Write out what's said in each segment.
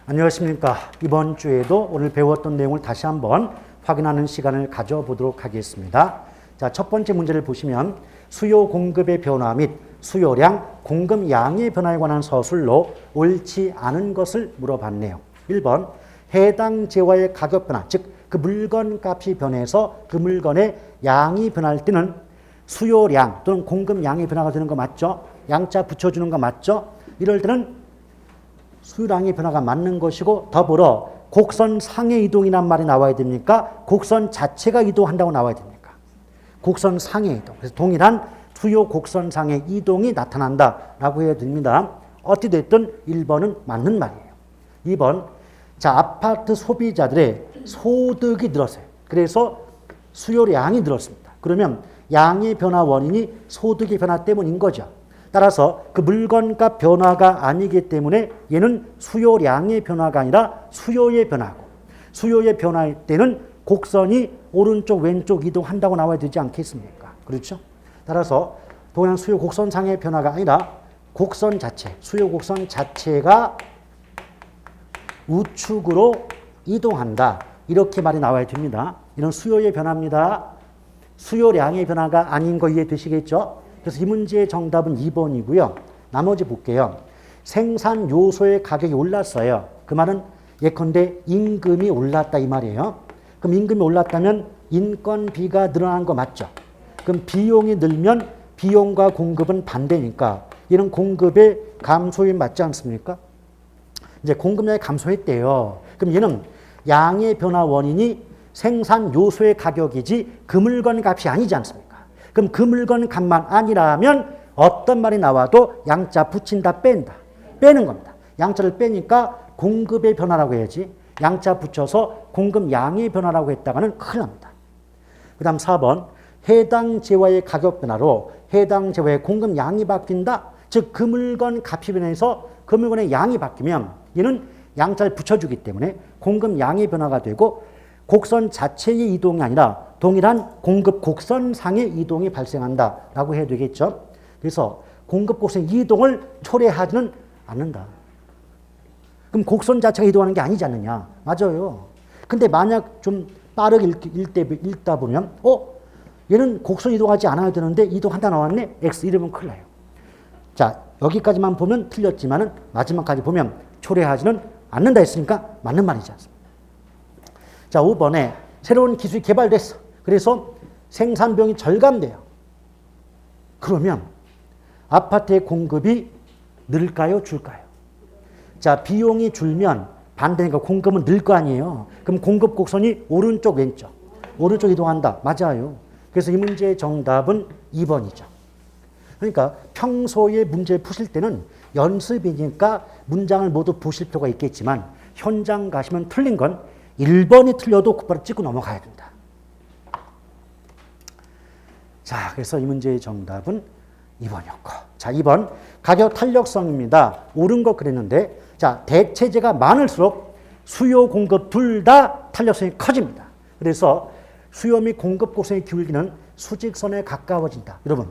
안녕하십니까. 이번 주에도 오늘 배웠던 내용을 다시 한번 확인하는 시간을 가져보도록 하겠습니다. 자, 첫 번째 문제를 보시면 수요 공급의 변화 및 수요량, 공급 양의 변화에 관한 서술로 옳지 않은 것을 물어봤네요. 1번, 해당 재화의 가격 변화, 즉 그 물건 값이 변해서 그 물건의 양이 변할 때는 수요량 또는 공급 양의 변화가 되는 거 맞죠? 양자 붙여주는 거 맞죠? 이럴 때는 수요량의 변화가 맞는 것이고, 더불어 곡선 상의 이동이란 말이 나와야 됩니까? 곡선 자체가 이동한다고 나와야 됩니까? 곡선 상의 이동. 그래서 동일한 수요 곡선 상의 이동이 나타난다라고 해야 됩니다. 어찌 됐든 1번은 맞는 말이에요. 2번, 자, 아파트 소비자들의 소득이 늘었어요. 그래서 수요량이 늘었습니다. 그러면 양의 변화 원인이 소득의 변화 때문인 거죠. 따라서 그 물건값 변화가 아니기 때문에 얘는 수요량의 변화가 아니라 수요의 변화고, 수요의 변화일 때는 곡선이 오른쪽 왼쪽 이동한다고 나와야 되지 않겠습니까? 그렇죠? 따라서 동양 수요 곡선상의 변화가 아니라 곡선 자체, 수요 곡선 자체가 우측으로 이동한다. 이렇게 말이 나와야 됩니다. 이런 수요의 변화입니다. 수요량의 변화가 아닌 거 이해되시겠죠? 그래서 이 문제의 정답은 2번이고요. 나머지 볼게요. 생산 요소의 가격이 올랐어요. 그 말은 예컨대 임금이 올랐다 이 말이에요. 그럼 임금이 올랐다면 인건비가 늘어난 거 맞죠? 그럼 비용이 늘면 비용과 공급은 반대니까 이런 공급의 감소에 맞지 않습니까? 이제 공급량이 감소했대요. 그럼 얘는 양의 변화 원인이 생산 요소의 가격이지 그 물건 값이 아니지 않습니까? 그럼 그 물건 값만 아니라면 어떤 말이 나와도 양자 붙인다 뺀다. 빼는 겁니다. 양자를 빼니까 공급의 변화라고 해야지. 양자 붙여서 공급 양의 변화라고 했다가는 큰일 납니다. 그 다음 4번, 해당 재화의 가격 변화로 해당 재화의 공급 양이 바뀐다. 즉 그 물건 값이 변해서 그 물건의 양이 바뀌면 얘는 양자를 붙여주기 때문에 공급 양의 변화가 되고 곡선 자체의 이동이 아니라 동일한 공급 곡선상의 이동이 발생한다라고 해야 되겠죠. 그래서 공급 곡선 이동을 초래하지는 않는다. 그럼 곡선 자체가 이동하는 게 아니지 않느냐. 맞아요. 근데 만약 좀 빠르게 읽다 보면 얘는 곡선 이동하지 않아야 되는데 이동한다 나왔네. X 이러면 큰일 나요. 자, 여기까지만 보면 틀렸지만은 마지막까지 보면 초래하지는 않는다 했으니까 맞는 말이지 않습니까? 자, 5번에 새로운 기술이 개발됐어. 그래서 생산 비용이 절감돼요. 그러면 아파트의 공급이 늘까요, 줄까요? 자, 비용이 줄면 반대니까 공급은 늘 거 아니에요. 그럼 공급 곡선이 오른쪽, 왼쪽. 오른쪽 이동한다. 맞아요. 그래서 이 문제의 정답은 2번이죠. 그러니까 평소에 문제 푸실 때는 연습이니까 문장을 모두 보실 필요가 있겠지만 현장 가시면 틀린 건 1번이 틀려도 곧바로 찍고 넘어가야 된다. 자, 그래서 이 문제의 정답은 2번이었고. 자, 2번 가격 탄력성입니다. 옳은 거 그랬는데, 자, 대체재가 많을수록 수요 공급 둘 다 탄력성이 커집니다. 그래서 수요 및 공급 곡선의 기울기는 수직선에 가까워진다. 여러분,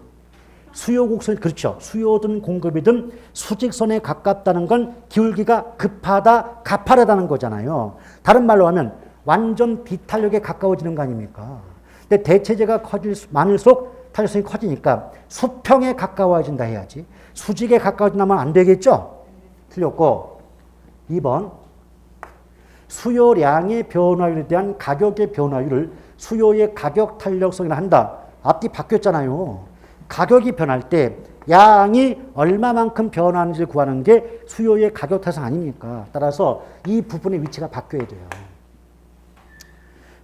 수요 곡선, 그렇죠. 수요든 공급이든 수직선에 가깝다는 건 기울기가 급하다, 가파르다는 거잖아요. 다른 말로 하면 완전 비탄력에 가까워지는 거 아닙니까? 근데 대체재가 많을수록 탄력성이 커지니까 수평에 가까워진다 해야지. 수직에 가까워진다면 안 되겠죠? 틀렸고. 2번, 수요량의 변화율에 대한 가격의 변화율을 수요의 가격 탄력성이라 한다. 앞뒤 바뀌었잖아요. 가격이 변할 때 양이 얼마만큼 변하는지를 구하는 게 수요의 가격 탄성 아닙니까? 따라서 이 부분의 위치가 바뀌어야 돼요.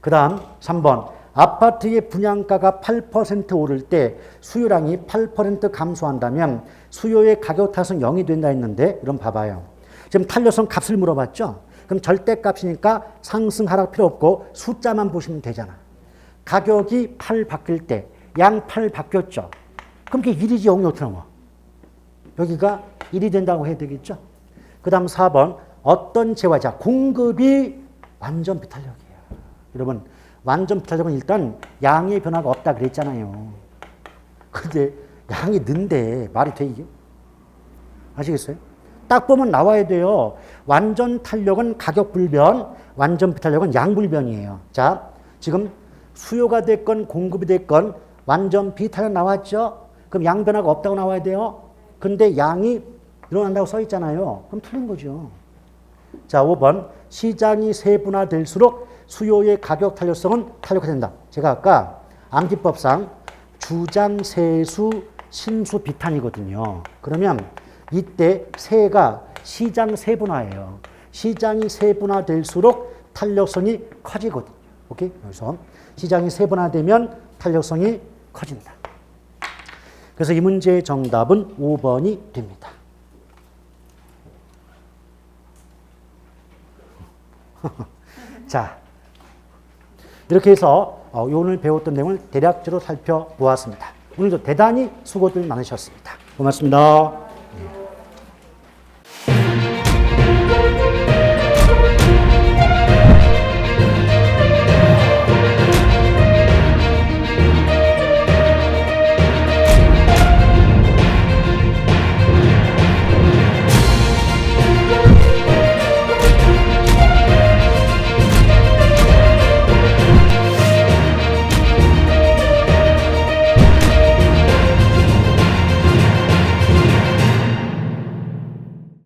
그 다음 3번, 아파트의 분양가가 8% 오를 때 수요량이 8% 감소한다면 수요의 가격 탄성 0이 된다 했는데, 그럼 봐봐요. 지금 탄력성 값을 물어봤죠? 그럼 절대값이니까 상승 하락 필요 없고 숫자만 보시면 되잖아. 가격이 8 바뀔 때 양 8 바뀌었죠? 그럼 그게 1이지 0이 어떻게 나와? 여기가 1이 된다고 해야 되겠죠? 그 다음 4번, 어떤 재화자, 공급이 완전 비탄력이에요. 여러분, 완전 비탄력은 일단 양의 변화가 없다 그랬잖아요. 근데 양이 는데 말이 돼 이게? 아시겠어요? 딱 보면 나와야 돼요. 완전 탄력은 가격 불변, 완전 비탄력은 양 불변이에요. 자, 지금 수요가 됐건 공급이 됐건 완전 비탄력 나왔죠? 그럼 양 변화가 없다고 나와야 돼요. 근데 양이 늘어난다고 써 있잖아요. 그럼 틀린 거죠. 자, 5번. 시장이 세분화될수록 수요의 가격 탄력성은 탄력화된다. 제가 아까 암기법상 주장 세수 신수 비탄이거든요. 그러면 이때 세가 시장 세분화예요. 시장이 세분화될수록 탄력성이 커지거든요. 오케이? 그래서 시장이 세분화되면 탄력성이 커진다. 그래서 이 문제의 정답은 5번이 됩니다. 자, 이렇게 해서 오늘 배웠던 내용을 대략적으로 살펴보았습니다. 오늘도 대단히 수고들 많으셨습니다. 고맙습니다.